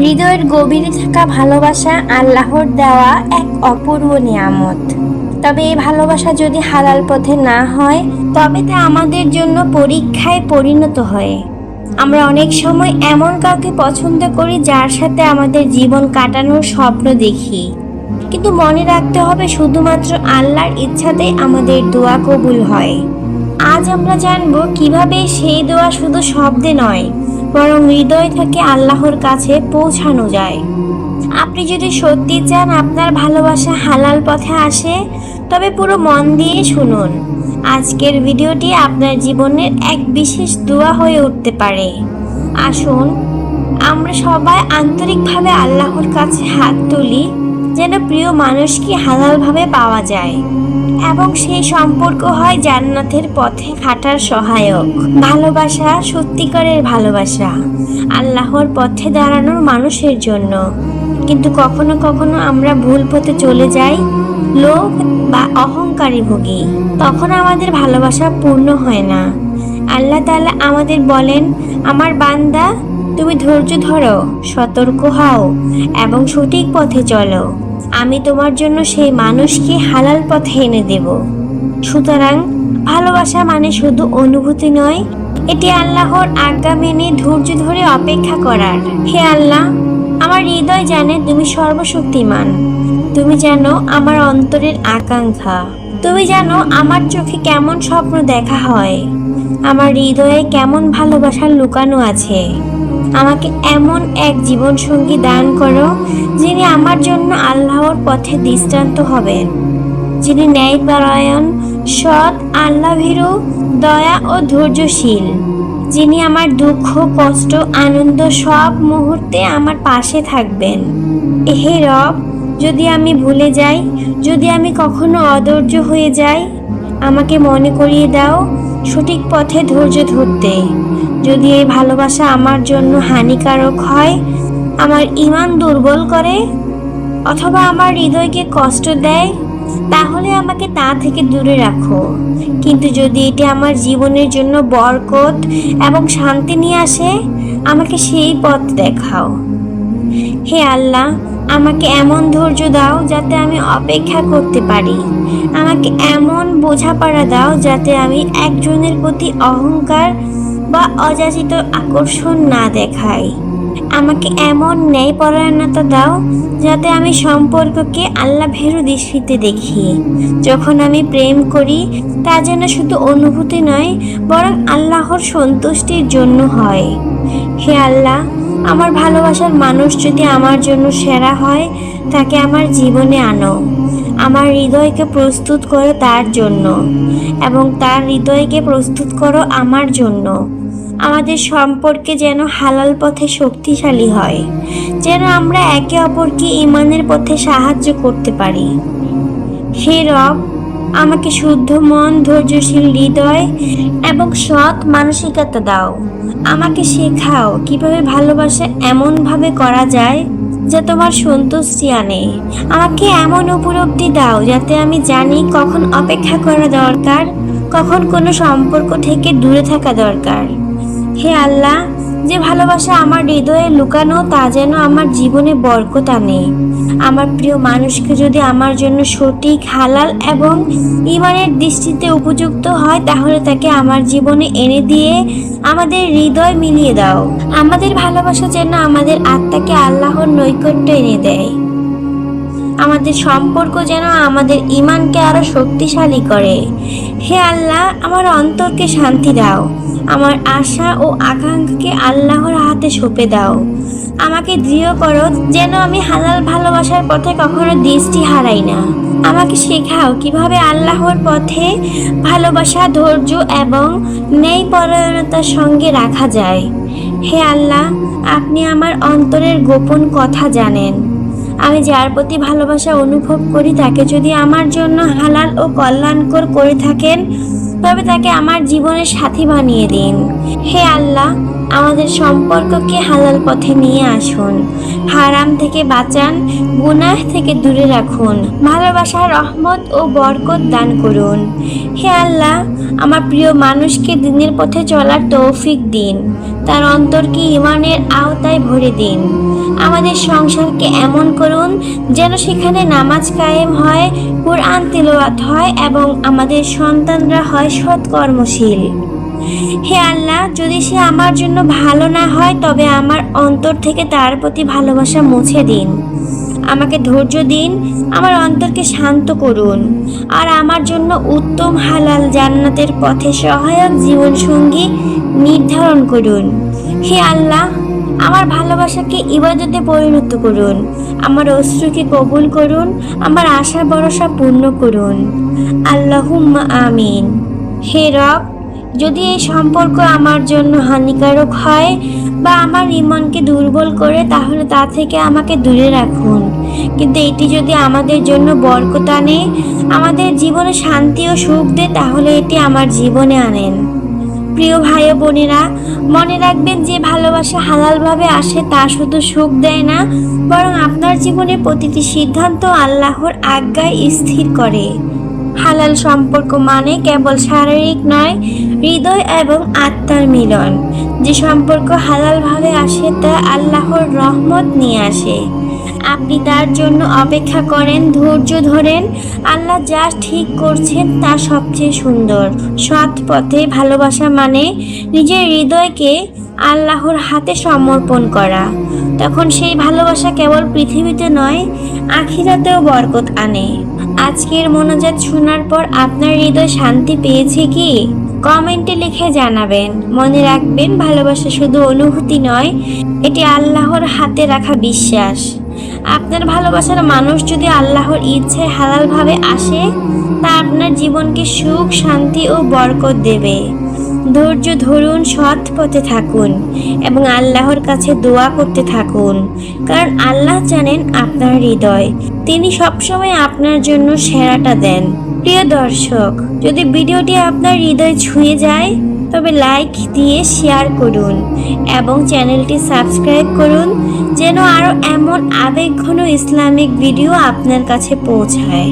হৃদয়ের গভীরে থাকা ভালোবাসা আল্লাহর দেওয়া এক অপূর্ব নিয়ামত। তবে এই ভালোবাসা যদি হালাল পথে না হয়, তবে তা আমাদের জন্য পরীক্ষায় পরিণত হয়। আমরা অনেক সময় এমন কাউকে পছন্দ করি যার সাথে আমাদের জীবন কাটানোর স্বপ্ন দেখি, কিন্তু মনে রাখতে হবে শুধুমাত্র আল্লাহর ইচ্ছাতেই আমাদের দোয়া কবুল হয়। আজ আমরা জানবো কিভাবে সেই দোয়া শুধু শব্দে নয়, বরং হৃদয় থেকে আল্লাহর কাছে পৌঁছানো যায়। আপনি যদি সত্যি চান আপনার ভালোবাসা হালাল পথে আসে, তবে পুরো মন দিয়ে শুনুন। আজকের ভিডিওটি আপনার জীবনের এক বিশেষ দোয়া হয়ে উঠতে পারে। আসুন আমরা সবাই আন্তরিকভাবে আল্লাহর কাছে হাত তুলি, যেন প্রিয় মানুষকে হালালভাবে পাওয়া যায় এবং সেই সম্পর্ক হয় জান্নাতের পথে হাঁটার সহায়ক। ভালোবাসা সত্যিকারের ভালোবাসা আল্লাহর পথে দাঁড়ানোর মানুষের জন্য। কিন্তু কখনো কখনো আমরা ভুল পথে চলে যাই, লোভ বা অহংকারে ভুগি, তখন আমাদের ভালোবাসা পূর্ণ হয় না। আল্লাহ তাআলা আমাদের বলেন, আমার বান্দা, তুমি ধৈর্য ধরো, সতর্ক হও এবং সঠিক পথে চলো। আমি তোমার জন্য সেই মানুষকে হালাল পথে এনে দেব। সুতরাং ভালোবাসা মানে শুধু অনুভূতি নয়, এটি আল্লাহর আজ্ঞা মেনে ধৈর্য ধরে অপেক্ষা করার। হে আল্লাহ, আমার হৃদয় জানে তুমি সর্বশক্তিমান। তুমি জানো আমার অন্তরের আকাঙ্ক্ষা। তুমি জানো আমার চোখে কেমন স্বপ্ন দেখা হয়, আমার হৃদয়ে কেমন ভালোবাসা লুকানো আছে। আমাকে এমন এক জীবনসঙ্গী দান করো, যিনি আমার জন্য আল্লাহর পথে দৃষ্টান্ত হবেন, যিনি ন্যায়পরায়ণ, সৎ, আল্লাহভীরু, দয়া ও ধৈর্যশীল, যিনি আমার দুঃখ, কষ্ট, আনন্দ সব মুহূর্তে আমার পাশে থাকবেন। হে রব, যদি আমি ভুলে যাই, যদি আমি কখনো অধৈর্য হয়ে যাই, আমাকে মনে করিয়ে দাও সঠিক পথে ধৈর্য ধরতে। যদি এই ভালোবাসা আমার জন্য হানিকারক হয়, আমার ঈমান দুর্বল করে অথবা আমার হৃদয়কে কষ্ট দেয়, তাহলে আমাকে তা থেকে দূরে রাখো। কিন্তু যদি এটি আমার জীবনের জন্য বরকত এবং শান্তি নিয়ে আসে, আমাকে সেই পথ দেখাও। হে আল্লাহ, আমাকে এমন ধৈর্য দাও যাতে আমি অপেক্ষা করতে পারি। আমাকে এমন বোঝাপড়া দাও যাতে আমি একজনের প্রতি অহংকার বা অযাচিত আকর্ষণ না দেখাই। আমাকে এমন ন্যায়পরায়ণতা দাও যাতে আমি সম্পর্ককে আল্লাহভীরু দৃষ্টিতে দেখি। যখন আমি প্রেম করি, তা যেন শুধু অনুভূতি নয়, বরং আল্লাহর সন্তুষ্টির জন্য হয়। হে আল্লাহ, আমার ভালোবাসার মানুষ যদি আমার জন্য সেরা হয়, তাকে আমার জীবনে আনো। আমার হৃদয়কে প্রস্তুত করো তার জন্য এবং তার হৃদয়কে প্রস্তুত করো আমার জন্য। আমাদের সম্পর্কে যেন হালাল পথে শক্তিশালী হয়, যেন আমরা একে অপরকে ঈমানের পথে সাহায্য করতে পারি। হে রব, আমাকে শুদ্ধ মন, ধৈর্যশীল হৃদয় এবং সৎ মানসিকতা দাও। আমাকে শেখাও কিভাবে ভালোবাসা এমনভাবে করা যায় যা তোমার সন্তুষ্টি আনে। আমাকে এমন উপলব্ধি দাও যাতে আমি জানি কখন অপেক্ষা করা দরকার, কখন কোনো সম্পর্ক থেকে দূরে থাকা দরকার। হে আল্লাহ, যে ভালোবাসা আমার হৃদয়ে লুকানো, তা যেন আমার জীবনে বরকত আনে। আমার প্রিয় মানুষকে যদি আমার জন্য সঠিক, হালাল এবং ঈমানের দৃষ্টিতে উপযুক্ত হয়, তাহলে তাকে আমার জীবনে এনে দিয়ে আমাদের হৃদয় মিলিয়ে দাও। আমাদের ভালোবাসা যেন আমাদের আত্মাকে আল্লাহর নৈকট্য এনে দেয়। আমাদের সম্পর্ক যেন আমাদের ঈমানকে আরো শক্তিশালী করে। হে আল্লাহ, আমার অন্তরকে শান্তি দাও। আমার আশা ও আকাঙ্ক্ষাকে আল্লাহর হাতে সঁপে দাও। আমাকে দৃঢ় করো যেন আমি হালাল ভালোবাসার পথে কখনো দৃষ্টি হারাই না। আমাকে শেখাও কিভাবে আল্লাহর পথে ভালোবাসা, ধৈর্য এবং ন্যায়পরায়ণতার সঙ্গে রাখা যায়। হে আল্লাহ, আপনি আমার অন্তরের গোপন কথা জানেন। আমি যার প্রতি ভালোবাসা অনুভব করি, তাকে যদি আমার জন্য হালাল ও কল্যাণকর করে থাকেন, তবে তাকে আমার জীবনের সাথী বানিয়ে দিন। হে আল্লাহ, আমাদের সম্পর্ককে হালাল পথে নিয়ে আসুন। হারাম থেকে বাঁচান, গুনাহ থেকে দূরে রাখুন। ভালোবাসার রহমত ও বরকত দান করুন। হে আল্লাহ, আমার প্রিয় মানুষকে দিনের পথে চলার তৌফিক দিন। তার অন্তরকে ঈমানের আওতায় ভরে দিন। আমাদের সংসারকে এমন করুন যেন সেখানে নামাজ কায়েম হয়, কুরআন তিলাওয়াত হয় এবং আমাদের সন্তানরা হয় সৎকর্মশীল। হে আল্লাহ, যদি সে আমার জন্য ভালো না হয় তবে আমার অন্তর থেকে তার প্রতি ভালোবাসা মুছে দিন। আমাকে ধৈর্য দিন, আমার অন্তরকে শান্ত করুন আর আমার জন্য উত্তম হালাল জান্নাতের পথে সহায়ক জীবনসঙ্গী নির্ধারণ করুন। হে আল্লাহ, আমার ভালোবাসাকে ইবাদতে পরিণত করুন, আমার অশ্রুকে কবুল করুন, আমার আশা ভরসা পূর্ণ করুন। আল্লাহুম্মা আমিন। হে রব, যদি এই সম্পর্ক আমার জন্য হানিকারক হয় বা আমার ঈমানকে দুর্বল করে তাহলে তা থেকে আমাকে দূরে রাখুন, কিন্তু এটি যদি আমাদের জন্য বরকত আনে, আমাদের জীবনে শান্তি ও সুখ দেয়, তাহলে এটি আমার জীবনে আনেন। প্রিয় ভাই ও বোনেরা, মনে রাখবেন যে ভালোবাসা হালালভাবে আসে তা শুধু সুখ দেয় না, বরং আপনার জীবনের প্রতিটি সিদ্ধান্ত আল্লাহর আজ্ঞায় স্থির করে। হালাল সম্পর্ক মানে কেবল শারীরিক নয়, হৃদয় এবং আত্মার মিলন। যে সম্পর্ক হালালভাবে আসে তা আল্লাহর রহমত নিয়ে আসে। আপনি তার জন্য অপেক্ষা করেন, ধৈর্য ধরেন। আল্লাহ যা ঠিক করছেন তা সবচেয়ে সুন্দর। সৎ পথে ভালোবাসা মানে নিজের হৃদয়কে আল্লাহর হাতে সমর্পণ করা। তখন সেই ভালোবাসা কেবল পৃথিবীতে নয়, আখিরাতেও বরকত আনে। আজকের মোনাজাত শোনার পর আপনার হৃদয় শান্তি পেয়েছে কি? কমেন্টে লিখে জানাবেন। মনে রাখবেন, ভালোবাসা শুধু অনুভূতি নয়, এটি আল্লাহর হাতে রাখা বিশ্বাস। আপনার ভালোবাসার মানুষ যদি আল্লাহর ইচ্ছায় হালালভাবে আসে, তা আপনার জীবনকে সুখ, শান্তি ও বরকত দেবে। ধৈর্য ধরুন, সৎ পথে থাকুন এবং আল্লাহর কাছে দোয়া করতে থাকুন, কারণ আল্লাহ জানেন আপনার হৃদয়। তিনি সবসময় আপনার জন্য সেরাটা দেন। প্রিয় দর্শক, যদি ভিডিওটি আপনার হৃদয় ছুঁয়ে যায় তবে লাইক দিয়ে শেয়ার করুন এবং চ্যানেলটি সাবস্ক্রাইব করুন, যেন আরও এমন আবেগঘন ইসলামিক ভিডিও আপনার কাছে পৌঁছায়।